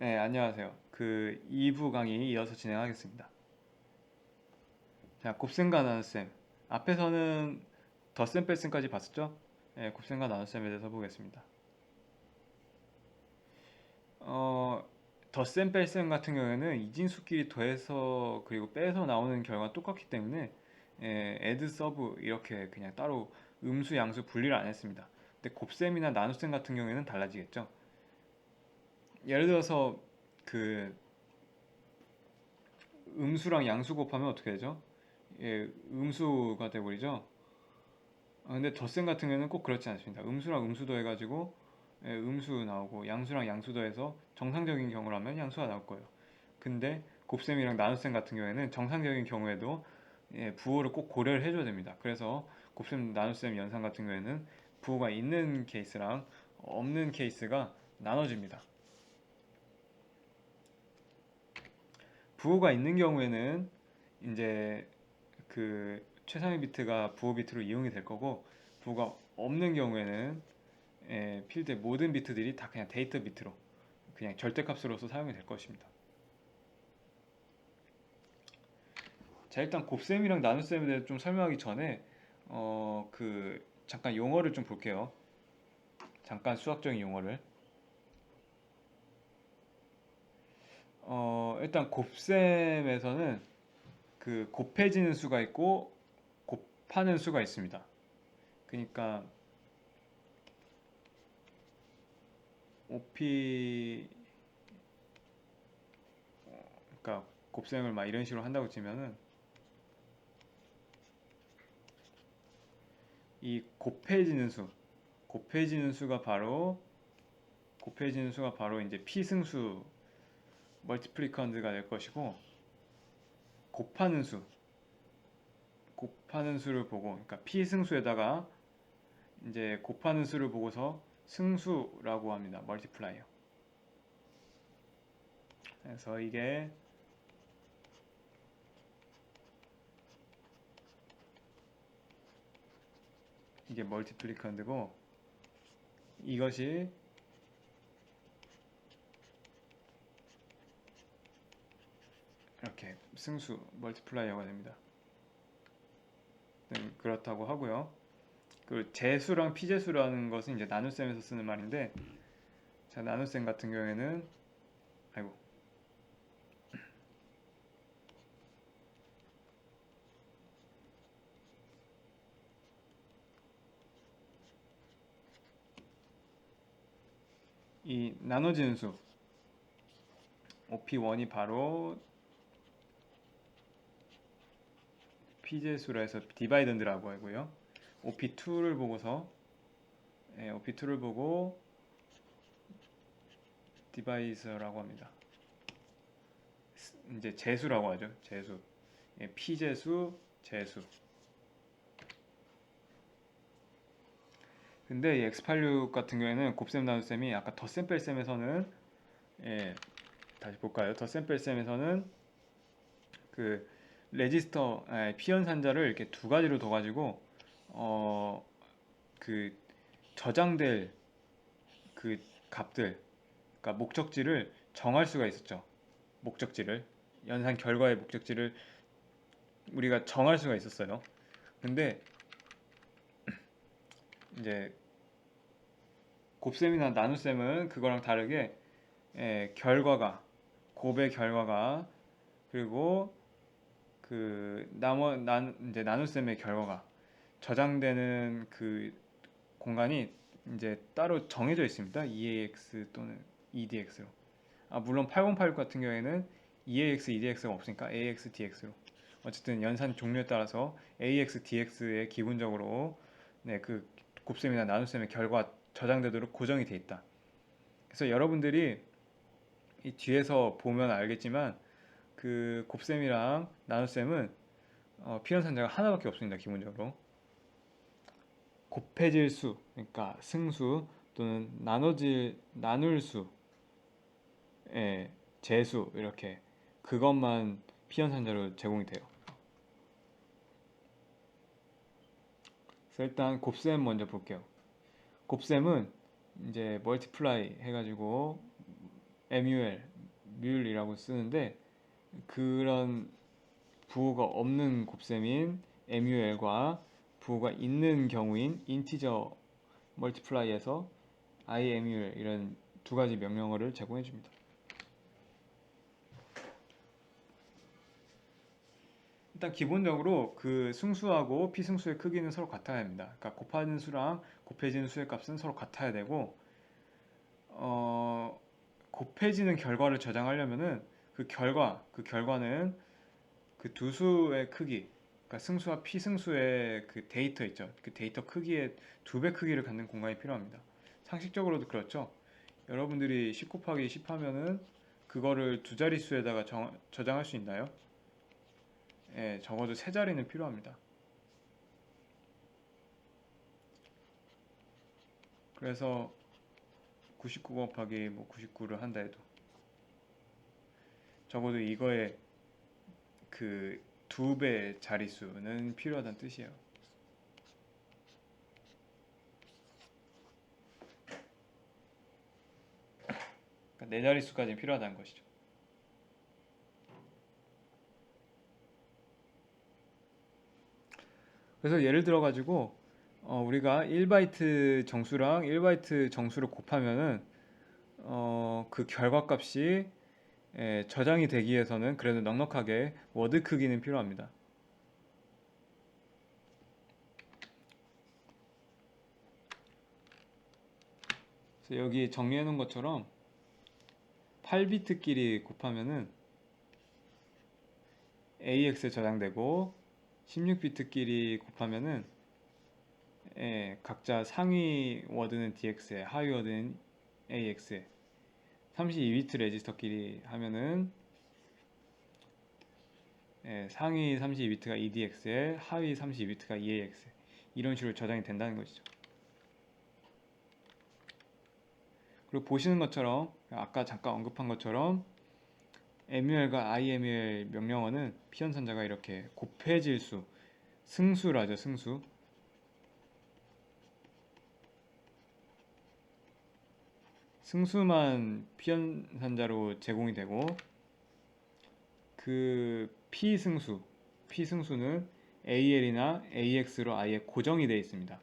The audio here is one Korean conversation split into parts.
네, 안녕하세요. 2부 강의 이어서 진행하겠습니다. 자, 곱셈과 나눗셈. 앞에서는 덧셈 뺄셈까지 봤었죠? 네, 곱셈과 나눗셈에 대해서 보겠습니다. 어, 덧셈 뺄셈 같은 경우에는 이진수끼리 더해서 그리고 빼서 나오는 결과가 똑같기 때문에 add, sub 이렇게 그냥 따로 음수, 양수 분리를 안 했습니다. 근데 곱셈이나 나눗셈 같은 경우에는 달라지겠죠? 예를 들어서 그 음수랑 양수 곱하면 어떻게 되죠? 음수가 돼버리죠. 근데 덧셈 같은 경우는 꼭 그렇지 않습니다. 음수랑 음수 더해가지고 음수 나오고 양수랑 양수 더해서 정상적인 경우라면 양수가 나올 거예요. 근데 곱셈이랑 나눗셈 같은 경우에는 정상적인 경우에도 부호를 꼭 고려를 해줘야 됩니다. 그래서 곱셈, 나눗셈, 연산 같은 경우에는 부호가 있는 케이스랑 없는 케이스가 나눠집니다. 부호가 있는 경우에는 이제 최상위 비트가 부호 비트로 이용이 될 거고, 부호가 없는 경우에는 필드의 모든 비트들이 다 그냥 데이터 비트로 그냥 절대값으로서 사용이 될 것입니다. 자, 일단 곱셈이랑 나눗셈에 대해서 좀 설명하기 전에 잠깐 용어를 좀 볼게요. 잠깐 수학적인 용어를. 일단 곱셈에서는 곱해지는 수가 있고 곱하는 수가 있습니다. 그러니까 OP, 그러니까 곱셈을 막 이런 식으로 한다고 치면은 이 곱해지는 수가 바로 이제 피승수 멀티플리컨드가 될 것이고, 곱하는 수 곱하는 수를 보고, 그러니까 피승수에다가 이제 곱하는 수를 보고서 승수라고 합니다. 멀티플라이어. 그래서 이게 멀티플리컨드고, 이것이 이렇게 승수 멀티플라이어가 됩니다. 그렇다고 하고요. 그 제수랑 피제수라는 것은 이제 나눗셈에서 쓰는 말인데, 자, 나눗셈 같은 경우에는 아이고 이 나눠지는 수 OP1이 바로 피제수라 해서 디바이던드라고 하고요. OP2를 보고 디바이저라고 합니다. 이제 제수라고 하죠. 제수. 피제수, 제수. 근데 이 X86 같은 경우에는 곱셈 나눗셈이 아까 덧셈 뺄셈에서는 다시 볼까요? 덧셈 뺄셈에서는 그 레지스터 피연산자를 이렇게 두 가지로 둬 가지고 그 저장될 그 값들, 그러니까 목적지를 정할 수가 있었죠. 목적지를, 연산 결과의 목적지를 우리가 정할 수가 있었어요. 근데 이제 곱셈이나 나눗셈은 그거랑 다르게 결과가, 곱의 결과가, 그리고 이제 나눗셈의 결과가 저장되는 그 공간이 이제 따로 정해져 있습니다. EAX 또는 EDX로. 물론 8086 같은 경우에는 EAX, EDX가 없으니까 AX, DX로. 어쨌든 연산 종류에 따라서 AX, DX에 기본적으로 그 곱셈이나 나눗셈의 결과 저장되도록 고정이 돼 있다. 그래서 여러분들이 이 뒤에서 보면 알겠지만 그 곱셈이랑 나눗셈은 필연산자가 하나밖에 없습니다. 기본적으로 곱해질 수, 그러니까 승수 또는 나눌 수, 제수, 이렇게 그것만 필연산자로 제공이 돼요. 그래서 일단 곱셈 먼저 볼게요. 곱셈은 이제 멀티플라이 해가지고 MUL 뮬이라고 쓰는데, 그런 부호가 없는 곱셈인 mul과 부호가 있는 경우인 인티저 멀티플라이에서 imul 이런 두 가지 명령어를 제공해 줍니다. 일단 기본적으로 그 승수하고 피승수의 크기는 서로 같아야 합니다. 그러니까 곱하는 수랑 곱해지는 수의 값은 서로 같아야 되고, 곱해지는 결과를 저장하려면은 그 결과는 그 두 수의 크기, 그러니까 승수와 피승수의 그 데이터 있죠. 그 데이터 크기의 2배 크기를 갖는 공간이 필요합니다. 상식적으로도 그렇죠. 여러분들이 10 곱하기 10 하면은 그거를 두 자릿수에다가 저장할 수 있나요? 예, 적어도 세 자리는 필요합니다. 그래서 99 곱하기 뭐 99를 한다 해도 적어도 이거의 그 2배 자릿수는 필요하다는 뜻이에요. 그러니까 네 자릿수까지는 필요하다는 것이죠. 그래서 예를 들어 가지고 우리가 1바이트 정수랑 1바이트 정수를 곱하면은 그 결과값이 저장이 되기 위해서는 그래도 넉넉하게 워드 크기는 필요합니다. 그래서 여기 정리해 놓은 것처럼 8비트끼리 곱하면은 AX에 저장되고 16비트끼리 곱하면은 각자 상위 워드는 DX에 하위 워드는 AX에 32비트 레지스터끼리 하면은 상위 32비트가 EDX에 하위 32비트가 EAX에 이런 식으로 저장이 된다는 것이죠. 그리고 보시는 것처럼 아까 잠깐 언급한 것처럼 MUL과 IMUL 명령어는 피연산자가 이렇게 곱해질수, 승수라죠, 승수. 승수만 피연산자로 제공이 되고 그 피승수는 AL이나 AX로 아예 고정이 되어 있습니다.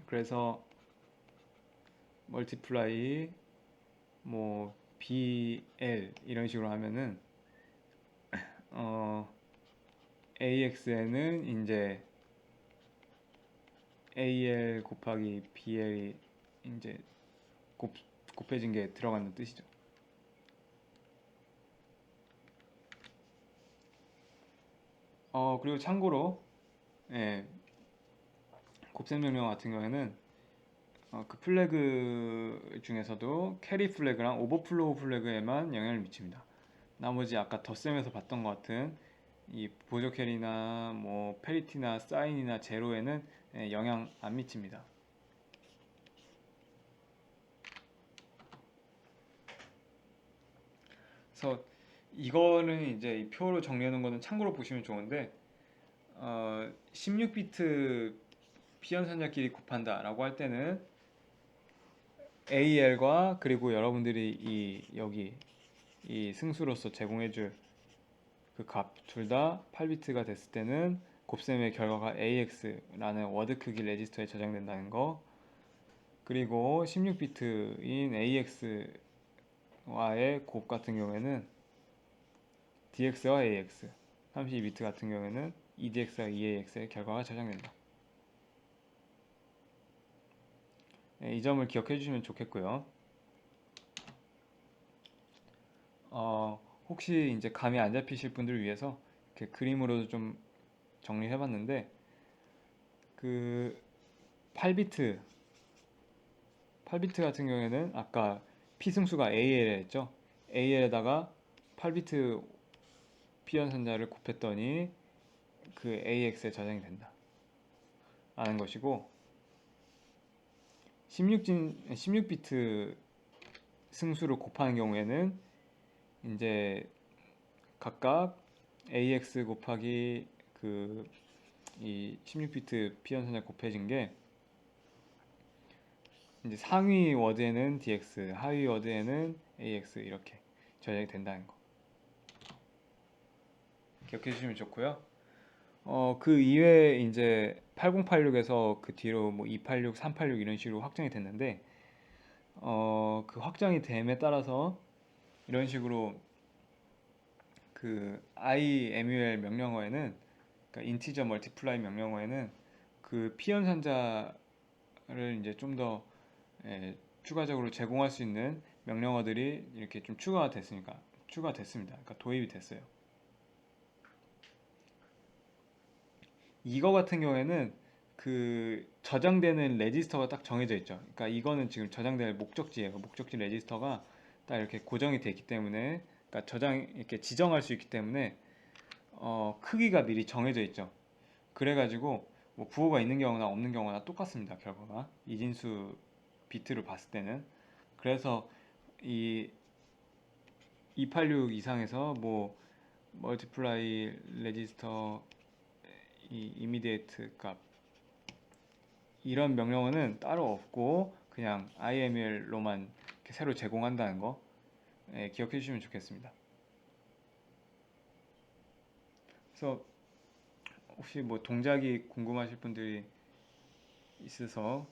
그래서 멀티플라이 뭐 BL 이런 식으로 하면은 AX에는 이제 AL 곱하기 BL이 이제 곱해진 게 들어가는 뜻이죠. 그리고 참고로 곱셈 명령 같은 경우에는 그 플래그 중에서도 캐리 플래그랑 오버플로우 플래그에만 영향을 미칩니다. 나머지 아까 덧셈에서 봤던 것 같은 이 보조 캐리나 뭐 페리티나 사인이나 제로에는 영향 안 미칩니다. 그래서 이거는 이제 이 표로 정리해 놓은 거는 참고로 보시면 좋은데 16비트 피연산자끼리 곱한다 라고 할 때는 AL과 그리고 여러분들이 여기 이 승수로서 제공해줄 그 값 둘 다 8비트가 됐을 때는 곱셈의 결과가 AX라는 워드 크기 레지스터에 저장된다는 거, 그리고 16비트인 AX와의 곱 같은 경우에는 DX와 AX, 32비트 같은 경우에는 EDX와 EAX의 결과가 저장된다. 이 점을 기억해 주시면 좋겠고요. 혹시 이제 감이 안 잡히실 분들을 위해서 이렇게 그림으로도 좀 정리해 봤는데, 그 8비트 같은 경우에는 아까 피승수가 AL에 했죠. AL에다가 8비트 피연산자를 곱했더니 그 AX에 저장이 된다 라는 것이고, 16비트 승수를 곱하는 경우에는 이제 각각 AX 곱하기 그 이 16비트 피연산자 곱해진 게 이제 상위 워드에는 DX, 하위 워드에는 AX 이렇게 저장이 된다는 거 기억해 주시면 좋고요. 그 이외에 이제 8086에서 그 뒤로 뭐 286, 386 이런 식으로 확장이 됐는데 그 확장이 됨에 따라서 이런 식으로 그 IMUL 명령어에는 그러니까 인티저 멀티플라이 명령어에는 그 피연산자를 이제 좀 더 추가적으로 제공할 수 있는 명령어들이 이렇게 좀 추가됐습니다. 그러니까 도입이 됐어요. 이거 같은 경우에는 그 저장되는 레지스터가 딱 정해져 있죠. 그러니까 이거는 지금 저장될 목적지예요. 목적지 레지스터가 딱 이렇게 고정이 되어 있기 때문에, 그러니까 저장 이렇게 지정할 수 있기 때문에 크기가 미리 정해져 있죠. 그래가지고 뭐 부호가 있는 경우나 없는 경우나 똑같습니다. 결과가 이진수 비트로 봤을 때는. 그래서 이 286 이상에서 뭐 멀티플라이 레지스터 이 이미디에이트 값 이런 명령어는 따로 없고 그냥 IML로만 새로 제공한다는 거 기억해 주시면 좋겠습니다. 그래서 혹시 뭐 동작이 궁금하실 분들이 있어서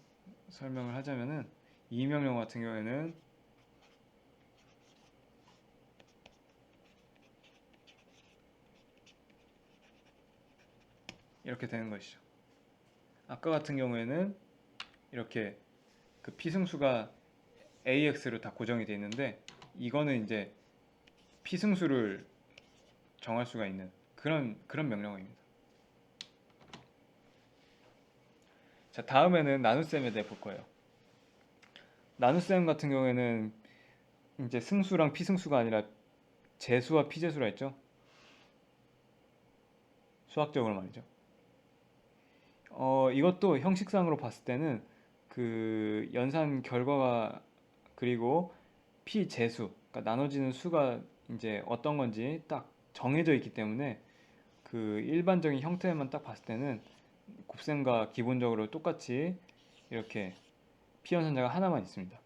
설명을 하자면은 이 명령 같은 경우에는 이렇게 되는 것이죠. 아까 같은 경우에는 이렇게 그 피승수가 AX로 다 고정이 되어 있는데 이거는 이제 피승수를 정할 수가 있는 그런 명령어입니다. 자, 다음에는 나눗셈에 대해 볼 거예요. 나눗셈 같은 경우에는 이제 승수랑 피승수가 아니라 제수와 피제수라 했죠. 수학적으로 말이죠. 이것도 형식상으로 봤을 때는 그 연산 결과가 그리고 피제수, 그러니까 나눠지는 수가 이제 어떤 건지 딱 정해져 있기 때문에 그 일반적인 형태만 딱 봤을 때는 곱셈과 기본적으로 똑같이 이렇게 피연산자가 하나만 있습니다.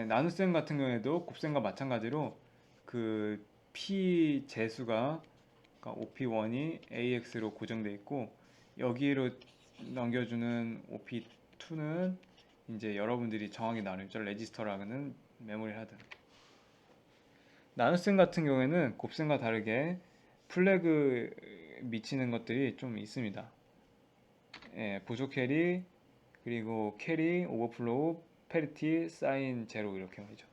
나눗셈 같은 경우에도 곱셈과 마찬가지로 그 피제수가 그러니까 OP1이 AX로 고정되어 있고 여기로 넘겨주는 OP2는 이제 여러분들이 정하게 나누죠. 레지스터라는 메모리를 하든. 나눗셈 같은 경우에는 곱셈과 다르게 플래그 미치는 것들이 좀 있습니다. 부족 캐리, 그리고 캐리, 오버플로우, 페리티, 사인, 제로 이렇게 말이죠.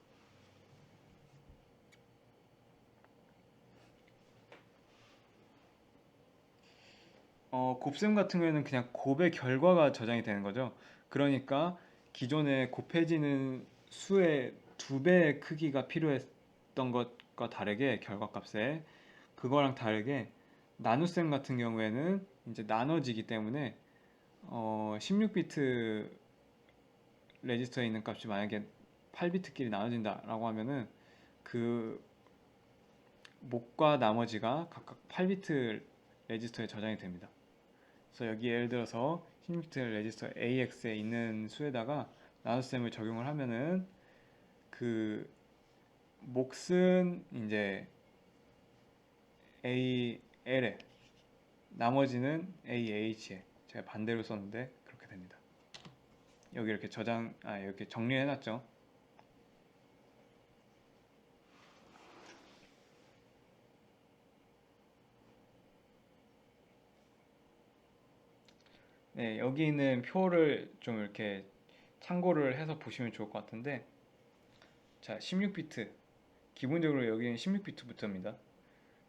곱셈 같은 경우에는 그냥 곱의 결과가 저장이 되는 거죠. 그러니까 기존에 곱해지는 수의 2배의 크기가 필요했던 것과 다르게 결과값에 그거랑 다르게 나눗셈 같은 경우에는 이제 나눠지기 때문에 16비트 레지스터에 있는 값이 만약에 8비트끼리 나눠진다라고 하면은 그 목과 나머지가 각각 8비트 레지스터에 저장이 됩니다. 그래서 여기 예를 들어서 16비트 레지스터 AX에 있는 수에다가 나눗셈을 적용을 하면은 그 몫은 이제 AL에 나머지는 AH에 제가 반대로 썼는데 그렇게 됩니다. 여기 이렇게 이렇게 정리해 놨죠. 네, 여기 있는 표를 좀 이렇게 참고를 해서 보시면 좋을 것 같은데 자, 16비트 기본적으로 여기는 16비트부터입니다.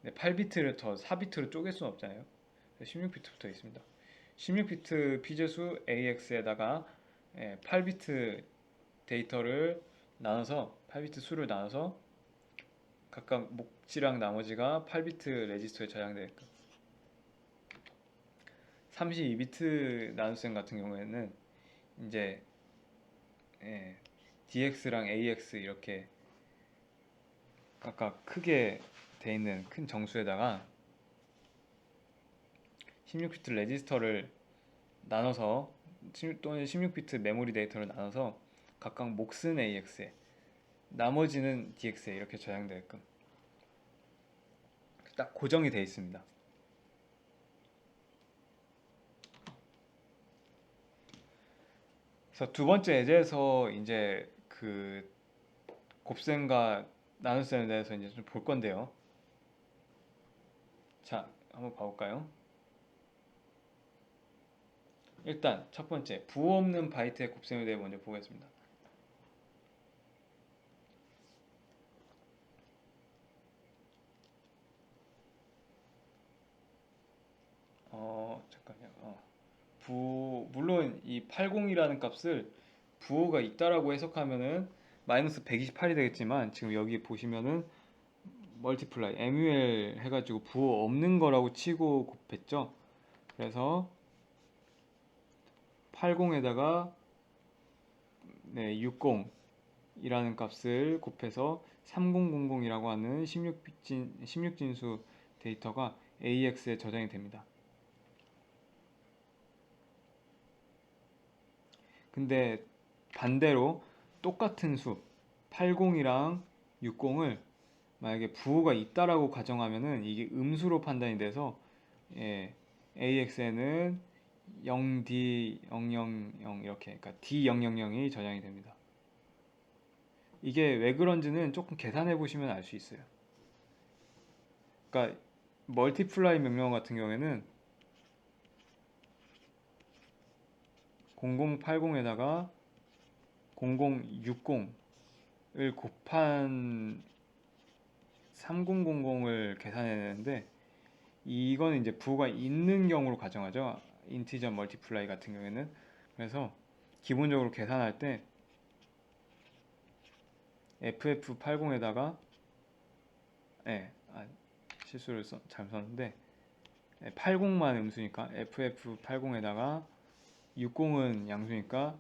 8비트를 더 4비트로 쪼갤 수는 없잖아요. 16비트부터 있습니다. 16비트 피제수 AX에다가 8비트 데이터를 나눠서 8비트 수를 나눠서 각각 목지랑 나머지가 8비트 레지스터에 저장되어 있고 32비트 나눗셈 같은 경우에는 이제 DX랑 AX 이렇게 각각 크게 돼 있는 큰 정수에다가 16비트 레지스터를 나눠서 또는 16비트 메모리 데이터를 나눠서 각각 몫은 AX에 나머지는 DX에 이렇게 저장되게끔 딱 고정이 되어 있습니다. 그래서 두 번째 예제에서 이제 그 곱셈과 나눗셈에 대해서 이제 좀 볼 건데요. 자, 한번 봐볼까요? 일단 첫 번째 부호 없는 바이트의 곱셈에 대해 먼저 보겠습니다. 잠깐요. 물론 이 80이라는 값을 부호가 있다라고 해석하면은 마이너스 128이 되겠지만 지금 여기 보시면은 멀티플라이 MUL 해가지고 부호 없는 거라고 치고 곱했죠. 그래서 80에다가 네, 60이라는 값을 곱해서 3000이라고 하는 16진수 데이터가 AX에 저장이 됩니다. 근데 반대로 똑같은 수 80이랑 60을 만약에 부호가 있다라고 가정하면은 이게 음수로 판단이 돼서 AX에는 0D000 이렇게 그러니까 D000이 저장이 됩니다. 이게 왜 그런지는 조금 계산해 보시면 알 수 있어요. 그러니까 멀티플라이 명령 같은 경우에는 0080에다가 0060을 곱한 3000을 계산해내는데 이거는 이제 부호가 있는 경우로 가정하죠. 인티저 멀티플라이 같은 경우에는. 그래서 기본적으로 계산할 때 FF80에다가 실수를 잘 썼는데 80만 음수니까 FF80에다가 60은 양수니까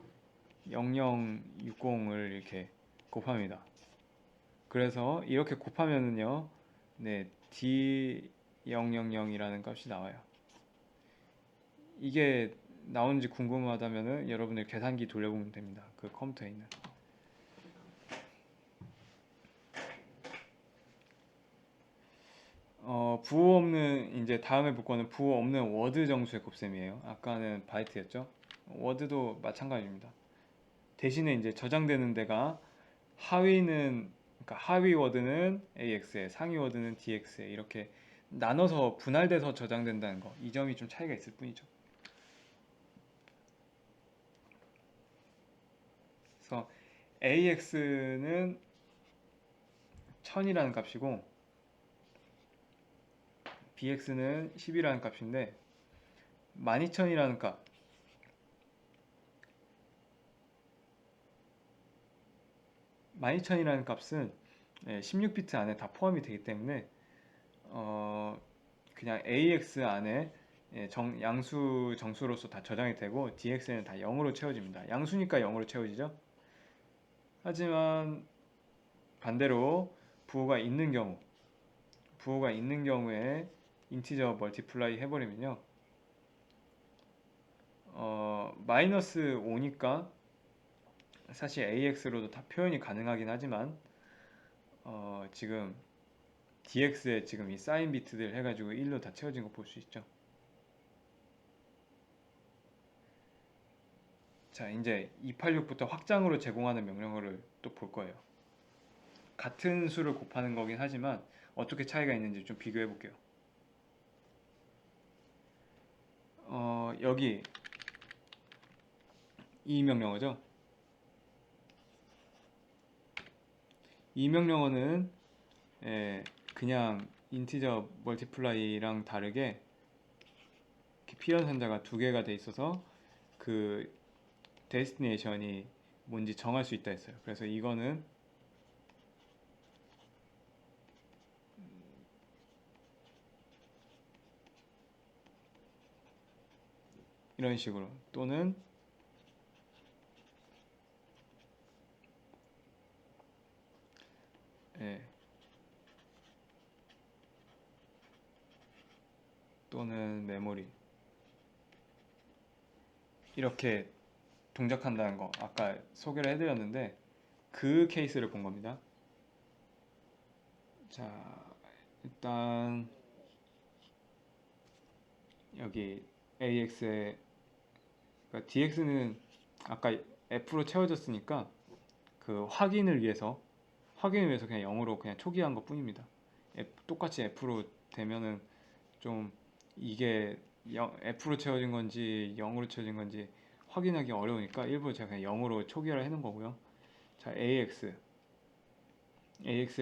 0060을 이렇게 곱합니다. 그래서 이렇게 곱하면은요, 네, D000이라는 값이 나와요. 이게 나오는지 궁금하다면은 여러분들 계산기 돌려보면 됩니다. 그 컴퓨터에 있는. 부호 없는 이제 다음에 볼 거는 부호 없는 워드 정수의 곱셈이에요. 아까는 바이트였죠. 워드도 마찬가지입니다. 대신에 이제 저장되는 데가 하위는 그러니까 하위 워드는 AX에 상위 워드는 DX에 이렇게 나눠서 분할돼서 저장된다는 거. 이 점이 좀 차이가 있을 뿐이죠. 그래서 AX는 1000이라는 값이고 BX는 10이라는 값인데 12000이라는 값 12000이라는 값은 16비트 안에 다 포함이 되기 때문에 그냥 AX 안에 양수 정수로서 다 저장이 되고 DX에는 다 0으로 채워집니다. 양수니까 0으로 채워지죠. 하지만 반대로 부호가 있는 경우에 인티저 멀티플라이 해버리면요 마이너스 5니까 사실 AX로도 다 표현이 가능하긴 하지만 지금 DX에 지금 이 사인 비트들 해가지고 1로 다 채워진 거 볼 수 있죠. 자, 이제 286부터 확장으로 제공하는 명령어를 또 볼 거예요. 같은 수를 곱하는 거긴 하지만 어떻게 차이가 있는지 좀 비교해 볼게요. 여기 이 명령어죠. 이 명령어는 그냥 인티저 멀티플라이랑 다르게 필연산자가 두 개가 돼 있어서 그 데스티네이션이 뭔지 정할 수 있다 했어요. 그래서 이거는 이런 식으로 또는 또는 메모리 이렇게 동작한다는 거 아까 소개를 해드렸는데 그 케이스를 본 겁니다. 자, 일단 여기 AX에 그러니까 DX는 아까 F로 채워졌으니까 그 확인을 위해서 그냥 0으로 그냥 초기화한 것 뿐입니다. 똑같이 F로 되면은 좀 이게 F로 채워진 건지 0으로 채워진 건지 확인하기 어려우니까 일부러 제가 그냥 0으로 초기화를 해놓은 거고요. 자, AX에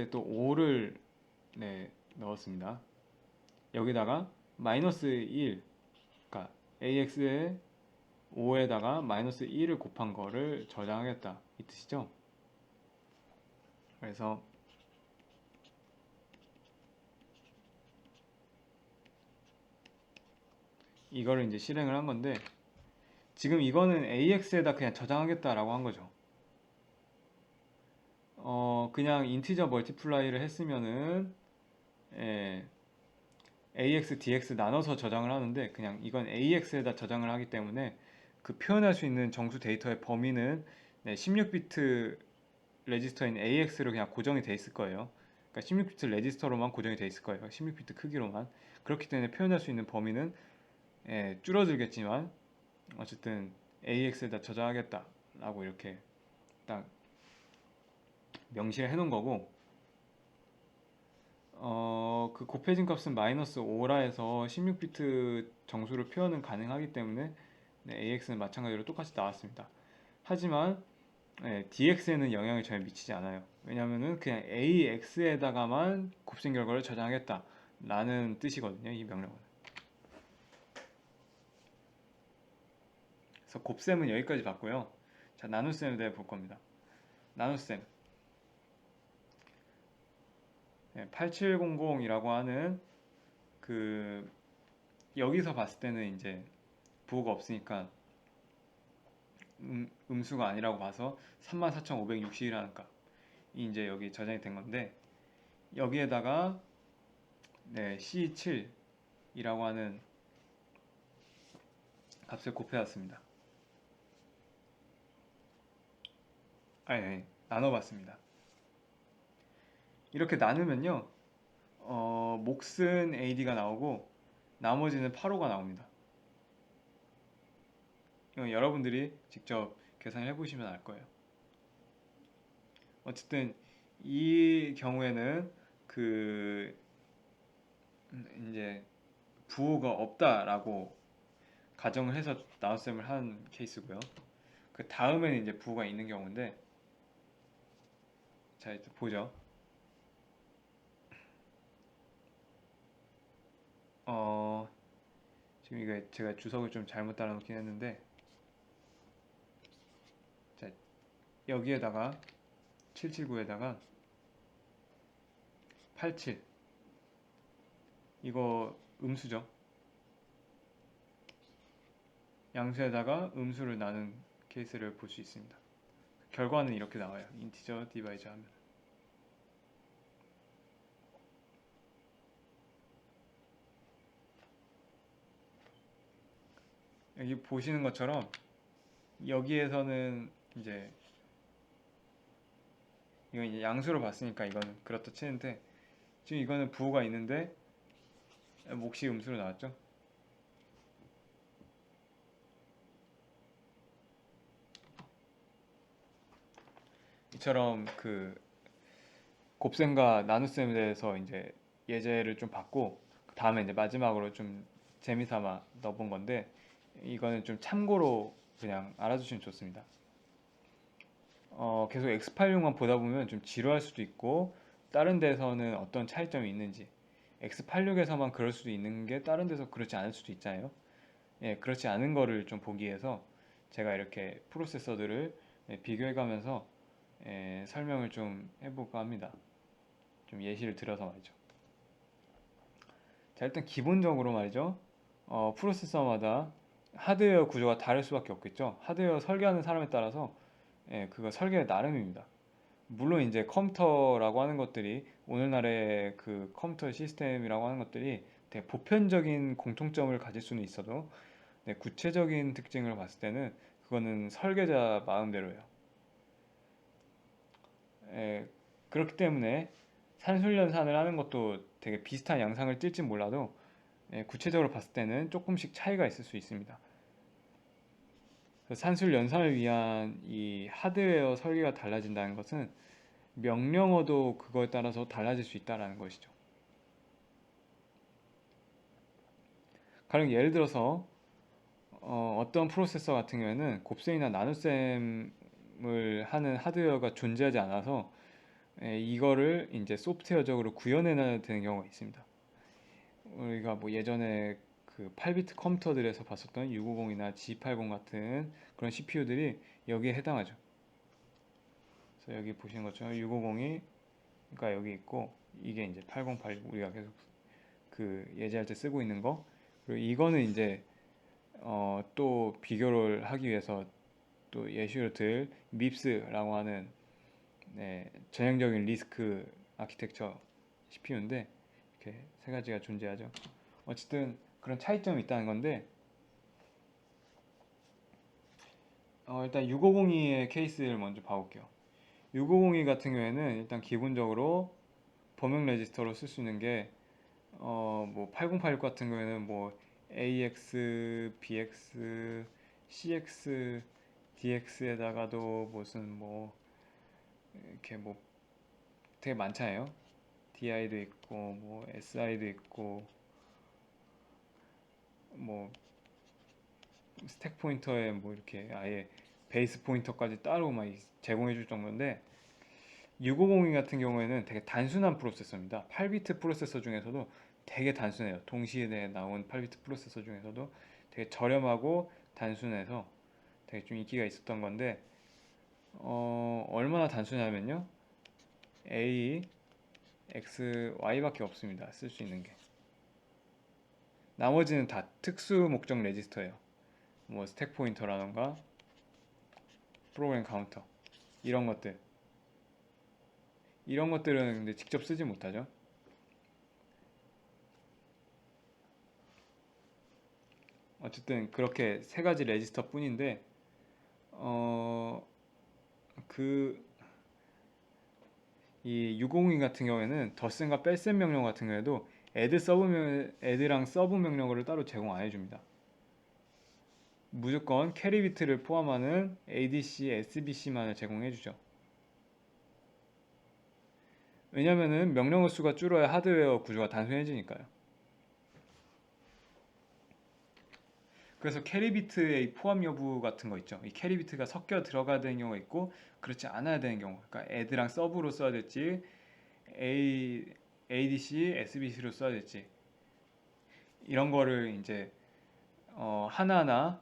또 5를 넣었습니다. 여기다가 마이너스 1, 그러니까 AX에 5에다가 마이너스 1을 곱한 거를 저장하겠다 이 뜻이죠. 그래서 이거를 이제 실행을 한 건데 지금 이거는 AX에다 그냥 저장하겠다라고 한 거죠. 그냥 인티저 멀티플라이를 했으면은 AX, DX 나눠서 저장을 하는데 그냥 이건 AX에다 저장을 하기 때문에 그 표현할 수 있는 정수 데이터의 범위는 16비트 레지스터인 AX로 그냥 고정이 돼 있을 거예요. 그러니까 16비트 레지스터로만 고정이 돼 있을 거예요. 16비트 크기로만. 그렇기 때문에 표현할 수 있는 범위는 줄어들겠지만 어쨌든 AX에다 저장하겠다라고 이렇게 딱 명시를 해놓은 거고 그 곱해진 값은 마이너스 5라 해서 16비트 정수를 표현은 가능하기 때문에 AX는 마찬가지로 똑같이 나왔습니다. 하지만 DX에는 영향을 전혀 미치지 않아요. 왜냐면은 그냥 AX에다가만 곱셈 결과를 저장하겠다 라는 뜻이거든요. 이 명령은. 그래서 곱셈은 여기까지 봤고요. 자, 나눗셈에 대해 볼 겁니다. 나눗셈 8700이라고 하는 그 여기서 봤을 때는 이제 부호가 없으니까 음수가 아니라고 봐서 34,560이라는 값이 이제 여기 저장이 된 건데 여기에다가 C7이라고 하는 값을 곱해왔습니다. 아니, 나눠봤습니다. 이렇게 나누면요 몫은 AD가 나오고 나머지는 8호가 나옵니다. 이건 여러분들이 직접 계산을 해보시면 알 거예요. 어쨌든 이 경우에는 그 이제 부호가 없다라고 가정을 해서 나눗셈을 한 케이스고요. 그 다음에는 이제 부호가 있는 경우인데 자 이제 보죠. 지금 이거 제가 주석을 좀 잘못 달아놓긴 했는데 자 여기에다가 779에다가 87 이거 음수죠. 양수에다가 음수를 나눈 케이스를 볼 수 있습니다. 결과는 이렇게 나와요. 인티저 디바이저 하면 여기 보시는 것처럼 여기에서는 이제 이건 이제 양수로 봤으니까 이거는 그렇다 치는데 지금 이거는 부호가 있는데 몫이 음수로 나왔죠. 이처럼 그 곱셈과 나눗셈에 대해서 이제 예제를 좀 봤고 그 다음에 이제 마지막으로 좀 재미삼아 넣어본 건데 이거는 좀 참고로 그냥 알아두시면 좋습니다. 계속 X86만 보다 보면 좀 지루할 수도 있고 다른 데서는 어떤 차이점이 있는지 X86에서만 그럴 수도 있는 게 다른 데서 그렇지 않을 수도 있잖아요. 예, 그렇지 않은 거를 좀 보기 위해서 제가 이렇게 프로세서들을 비교해 가면서 설명을 좀 해볼까 합니다. 좀 예시를 들어서 말이죠. 자, 일단 기본적으로 말이죠. 프로세서마다 하드웨어 구조가 다를 수밖에 없겠죠. 하드웨어 설계하는 사람에 따라서 그거 설계 나름입니다. 물론 이제 컴퓨터라고 하는 것들이 오늘날의 그 컴퓨터 시스템이라고 하는 것들이 되게 보편적인 공통점을 가질 수는 있어도 네, 구체적인 특징을 봤을 때는 그거는 설계자 마음대로예요. 예, 그렇기 때문에 산술연산을 하는 것도 되게 비슷한 양상을 띨지 몰라도 구체적으로 봤을 때는 조금씩 차이가 있을 수 있습니다. 산술 연산을 위한 이 하드웨어 설계가 달라진다는 것은 명령어도 그거에 따라서 달라질 수 있다는 것이죠. 가령 예를 들어서 떤 프로세서 같은 경우에는 곱셈이나 나눗셈을 하는 하드웨어가 존재하지 않아서 이거를 이제 소프트웨어적으로 구현해내야 되는 경우가 있습니다. 우리가 뭐 예전에 그 8비트 컴퓨터들에서 봤었던 650이나 G80 같은 그런 CPU들이 여기에 해당하죠. 그래서 여기 보시는 것처럼 650이 그러니까 여기 있고 이게 이제 8086 우리가 계속 그 예제할 때 쓰고 있는 거. 그리고 이거는 이제 또 비교를 하기 위해서 또 예시로 들 밉스라고 하는 전형적인 리스크 아키텍처 CPU인데 이렇게 세 가지가 존재하죠. 어쨌든 그런 차이점이 있다는 건데 일단 6502의 케이스를 먼저 봐볼게요. 6502 같은 경우에는 일단 기본적으로 범용 레지스터로 쓸 수 있는 게 뭐 8086 같은 경우에는 뭐 AX, BX, CX, DX에다가도 무슨 뭐 이렇게 뭐 되게 많잖아요. DI도 있고 뭐 SI도 있고 뭐 스택 포인터에 뭐 이렇게 아예 베이스 포인터까지 따로 막 제공해 줄 정도인데 6502 같은 경우에는 되게 단순한 프로세서입니다. 8비트 프로세서 중에서도 되게 단순해요. 동시에 나온 8비트 프로세서 중에서도 되게 저렴하고 단순해서 되게 좀 인기가 있었던 건데 얼마나 단순하면요 A, X, Y밖에 없습니다. 쓸 수 있는 게. 나머지는 다 특수 목적 레지스터예요. 뭐 스택 포인터라던가 프로그램 카운터 이런 것들 이런 것들은 근데 직접 쓰지 못하죠. 어쨌든 그렇게 세 가지 레지스터 뿐인데 어, 그 이 602 같은 경우에는 덧셈과 뺄셈 명령 같은 경우에도 애드랑 서브 명령어를 따로 제공 안 해줍니다. 무조건 캐리 비트를 포함하는 ADC, SBC만을 제공해주죠. 왜냐면은 명령어 수가 줄어야 하드웨어 구조가 단순해지니까요. 그래서 캐리 비트의 포함 여부 같은 거 있죠. 이 캐리 비트가 섞여 들어가야 되는 경우가 있고 그렇지 않아야 되는 경우. 그러니까 애드랑 서브로 써야 될지 ADC, SBC로 써야 될지 이런 거를 이제 하나하나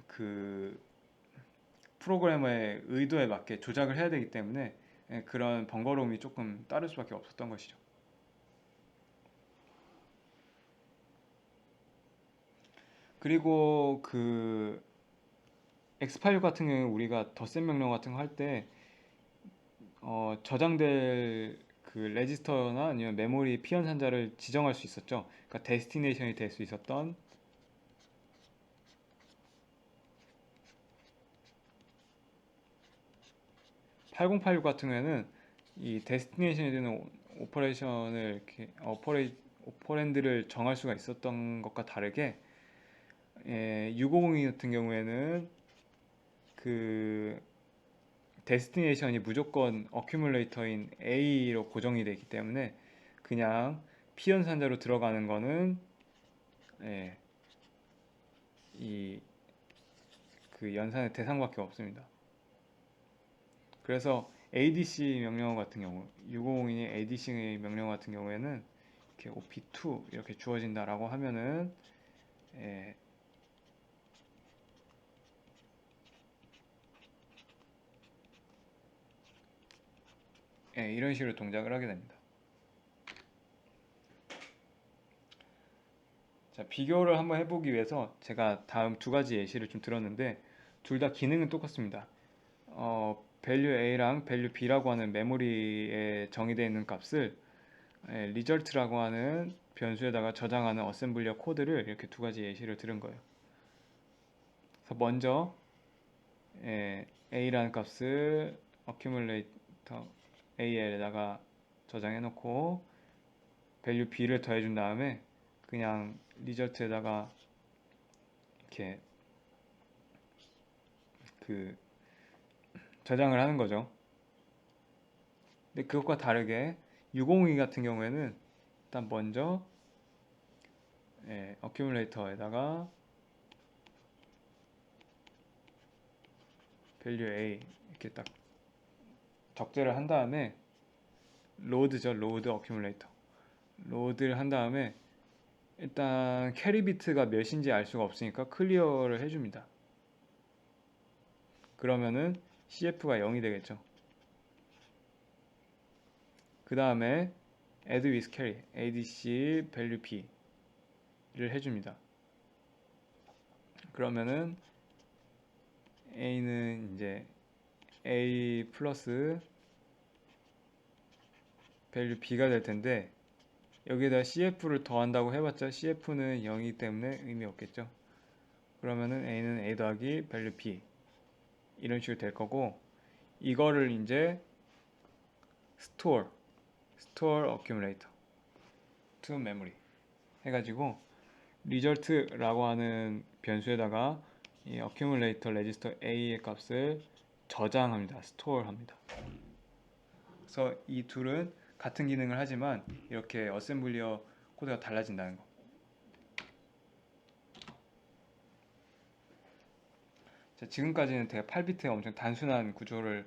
그 프로그래머의 의도에 맞게 조작을 해야 되기 때문에 그런 번거로움이 조금 따를 수밖에 없었던 것이죠. 그리고 그 X86 같은 경우에 우리가 덧셈 명령 같은 거 할 때 저장될 그 레지스터나 아니면 메모리 피연산자를 지정할 수 있었죠. 그러니까 데스티네이션이 될 수 있었던 8086 같은 경우에는 이 데스티네이션이 되는 오퍼레이션을 이렇게 오퍼랜드를 정할 수가 있었던 것과 다르게 650 같은 경우에는 그 데스티네이션이 무조건 어큐뮬레이터인 A로 고정이 되기 때문에 그냥 피연산자로 들어가는 거는 예, 이 그 연산의 대상밖에 없습니다. 그래서 ADC 명령어 같은 경우 650의 ADC 명령어 같은 경우에는 이렇게 OP2 이렇게 주어진다라고 하면은 예, 이런 식으로 동작을 하게 됩니다. 자, 비교를 한번 해보기 위해서 제가 다음 두 가지 예시를 좀 들었는데 둘 다 기능은 똑같습니다. value A랑 value B라고 하는 메모리에 정의되어 있는 값을 result라고 하는 변수에다가 저장하는 어셈블리어 코드를 이렇게 두 가지 예시를 들은 거예요. 그래서 먼저 a라는 값을 accumulator al에다가 저장해 놓고 value b를 더해 준 다음에 그냥 result에다가 이렇게 그 저장을 하는 거죠. 근데 그것과 다르게 602 같은 경우에는 일단 먼저 accumulator에다가 value a 이렇게 딱 적재를 한 다음에 load죠. load accumulator load를 한 다음에 일단 캐리 비트가 몇인지 알 수가 없으니까 클리어를 해줍니다. 그러면은 CF가 0이 되겠죠. 그 다음에 add with carry adc value b를 해줍니다. 그러면은 a는 이제 a 플러스 value b가 될 텐데 여기에다 CF를 더한다고 해봤자 CF는 0이기 때문에 의미 없겠죠. 그러면은 a는 a 더하기 value b 이런 식으로 될 거고 이거를 이제 store accumulator to memory 해가지고 result라고 하는 변수에다가 이 accumulator register a의 값을 저장합니다. store 합니다. 그래서 이 둘은 같은 기능을 하지만 이렇게 어셈블리어 코드가 달라진다는 거. 자, 지금까지는 되게 8비트의 엄청 단순한 구조를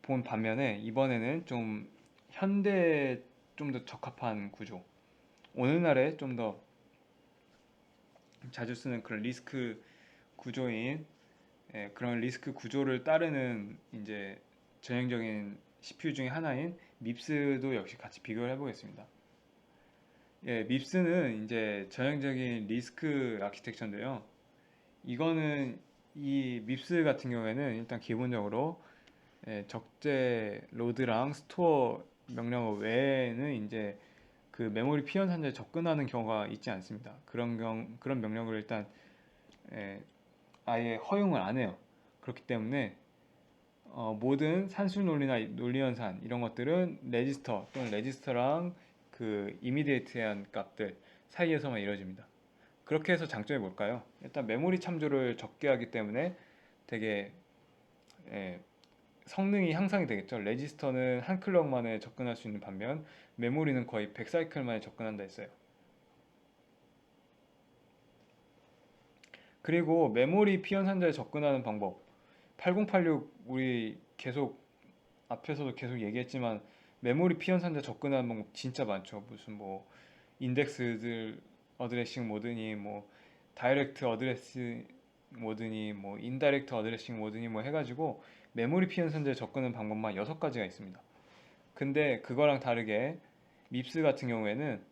본 반면에 이번에는 좀 현대에 좀 더 적합한 구조, 오늘날에 좀 더 자주 쓰는 그런 리스크 구조인 그런 리스크 구조를 따르는 이제 전형적인 CPU 중에 하나인 밉스도 역시 같이 비교를 해보겠습니다. 밉스는 이제 전형적인 리스크 아키텍처인데요. 이거는 이 밉스 같은 경우에는 일단 기본적으로 적재 로드랑 스토어 명령어 외에는 이제 그 메모리 피현 산자에 접근하는 경우가 있지 않습니다. 그런 명령을 일단 아예 허용을 안 해요. 그렇기 때문에 모든 산술 논리나 논리 연산 이런 것들은 레지스터 또는 레지스터랑 그 이미디에이트한 값들 사이에서만 이루어집니다. 그렇게 해서 장점이 뭘까요? 일단 메모리 참조를 적게 하기 때문에 되게 성능이 향상이 되겠죠. 레지스터는 한 클럭 만에 접근할 수 있는 반면 메모리는 거의 100사이클 만에 접근한다 했어요. 그리고 메모리 피현 산자에 접근하는 방법 8086 우리 계속 앞에서도 계속 얘기했지만 메모리 피현 산자 접근하는 방법 진짜 많죠. 무슨 뭐 인덱스들 어드레싱 모드니 뭐 다이렉트 어드레스 모드니 뭐 인다이렉트 어드레싱 모드니 뭐 해가지고 메모리 피현 산자에 접근하는 방법만 6가지가 있습니다. 근데 그거랑 다르게 밉스 같은 경우에는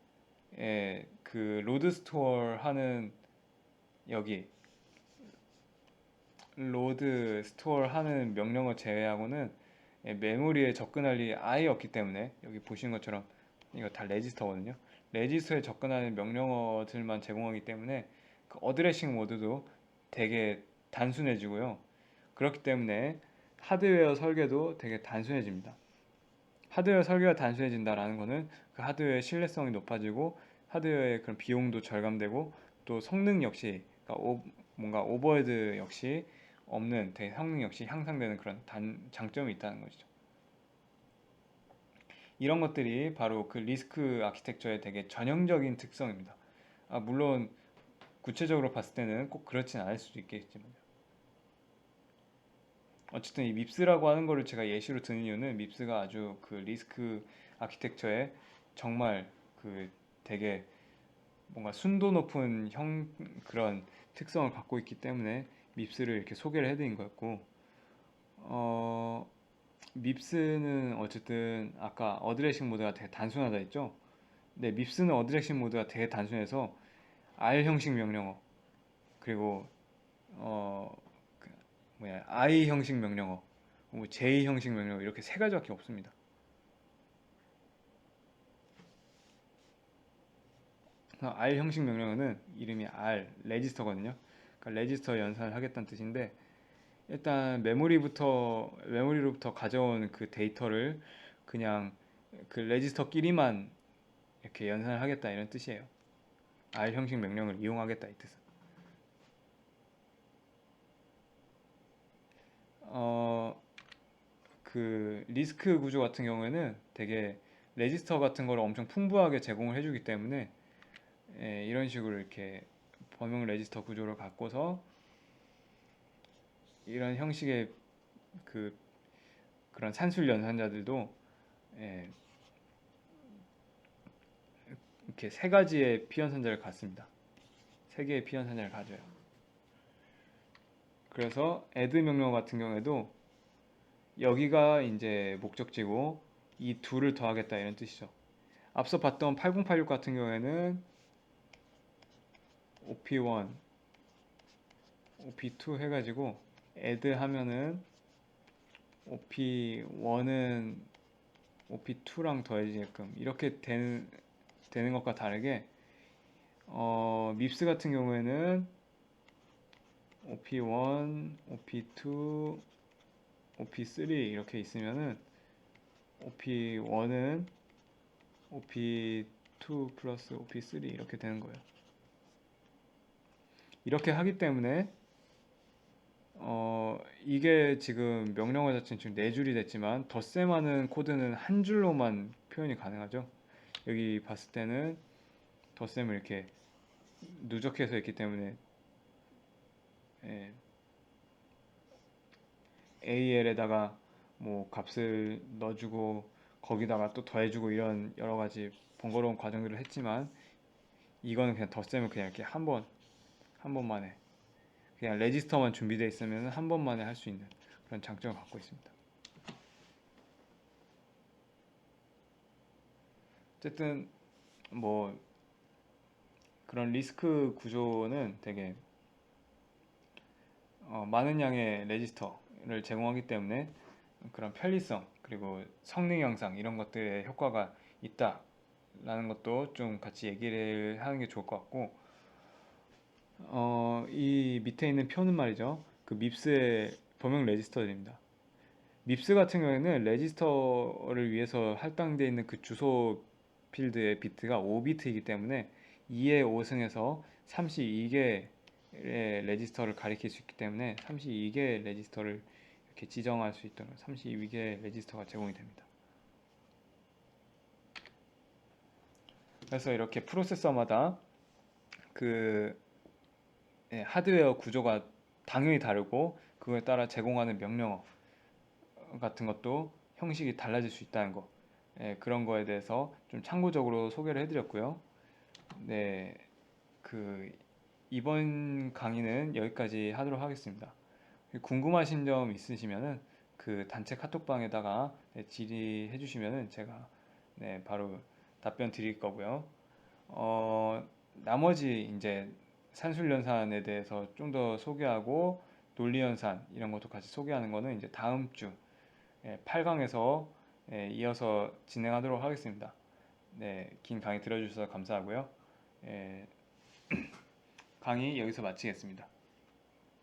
그 로드 스토어 하는 여기 로드 스토어 하는 명령어 제외하고는 메모리에 접근할 일이 아예 없기 때문에 여기 보시는 것처럼 이거 다 레지스터거든요. 레지스터에 접근하는 명령어들만 제공하기 때문에 그 어드레싱 모드도 되게 단순해지고요. 그렇기 때문에 하드웨어 설계도 되게 단순해집니다. 하드웨어 설계가 단순해진다라는 거는 그 하드웨어의 신뢰성이 높아지고 하드웨어의 그런 비용도 절감되고 또 성능 역시 그러니까 뭔가 오버헤드 역시 없는 되게 성능 역시 향상되는 그런 장점이 있다는 것이죠. 이런 것들이 바로 그 리스크 아키텍처의 되게 전형적인 특성입니다. 물론 구체적으로 봤을 때는 꼭 그렇진 않을 수도 있겠지만 어쨌든 이 밉스라고 하는 거를 제가 예시로 드는 이유는 밉스가 아주 그 리스크 아키텍처에 정말 그 되게 뭔가 순도 높은 그런 특성을 갖고 있기 때문에 밉스를 이렇게 소개를 해드린 거였고 밉스는 어쨌든 아까 어드레싱 모드가 되게 단순하다 했죠. 네, 밉스는 어드레싱 모드가 되게 단순해서 R 형식 명령어 그리고 그 I 형식 명령어 뭐 J 형식 명령어 이렇게 세 가지밖에 없습니다. R 형식 명령어는 이름이 R 레지스터거든요. 그러니까 레지스터 연산을 하겠다는 뜻인데, 일단 메모리로부터 가져온 그 데이터를 그냥 그 레지스터끼리만 이렇게 연산을 하겠다 이런 뜻이에요. R 형식 명령을 이용하겠다 이 뜻은. 그 리스크 구조 같은 경우에는 되게 레지스터 같은 거를 엄청 풍부하게 제공을 해주기 때문에, 이런 식으로 이렇게 범용 레지스터 구조를 갖고서 이런 형식의 그 그런 산술 연산자들도, 예, 이렇게 세 가지의 피연산자를 갖습니다. 세 개의 피연산자를 가져요. 그래서 add 명령 같은 경우에도 여기가 이제 목적지고 이 둘을 더하겠다 이런 뜻이죠. 앞서 봤던 8086 같은 경우에는 op1, op2 해가지고 add 하면은 op1은 op2랑 더해지게끔 이렇게 되는 것과 다르게, 밉스 같은 경우에는 op1, op2, op3 이렇게 있으면은 op1은 op2 플러스 op3 이렇게 되는 거예요. 이렇게 하기 때문에 이게 지금 명령어 자체는 지금 4줄이 됐지만 덧셈하는 코드는 한 줄로만 표현이 가능하죠. 여기 봤을 때는 덧셈을 이렇게 누적해서 했기 때문에, AL에다가 뭐 값을 넣어주고 거기다가 또 더해주고 이런 여러 가지 번거로운 과정들을 했지만, 이거는 그냥 덧셈을 그냥 이렇게 한 번만에 그냥 레지스터만 준비되어 있으면 한 번만에 할 수 있는 그런 장점을 갖고 있습니다. 어쨌든 뭐 그런 리스크 구조는 되게 많은 양의 레지스터를 제공하기 때문에 그런 편리성 그리고 성능 향상 이런 것들의 효과가 있다라는 것도 좀 같이 얘기를 하는 게 좋을 것 같고, 이 밑에 있는 표는 말이죠. 그 밉스의 범용 레지스터들입니다. 밉스 같은 경우에는 레지스터를 위해서 할당되어 있는 그 주소 필드의 비트가 5비트이기 때문에 2의 5승에서 32개의 레지스터를 가리킬 수 있기 때문에 32개의 레지스터를 이렇게 지정할 수 있도록 32개의 레지스터가 제공이 됩니다. 그래서 이렇게 프로세서마다 그 하드웨어 구조가 당연히 다르고 그거에 따라 제공하는 명령어 같은 것도 형식이 달라질 수 있다는 거, 그런 거에 대해서 좀 참고적으로 소개를 해드렸고요. 네, 그 이번 강의는 여기까지 하도록 하겠습니다. 궁금하신 점 있으시면은 그 단체 카톡방에다가 질의해 주시면은 제가 바로 답변 드릴 거고요. 나머지 이제 산술연산에 대해서 좀 더 소개하고 논리연산 이런 것도 같이 소개하는 거는 이제 다음 주 8강에서 이어서 진행하도록 하겠습니다. 네, 긴 강의 들어주셔서 감사하고요. 강의 여기서 마치겠습니다.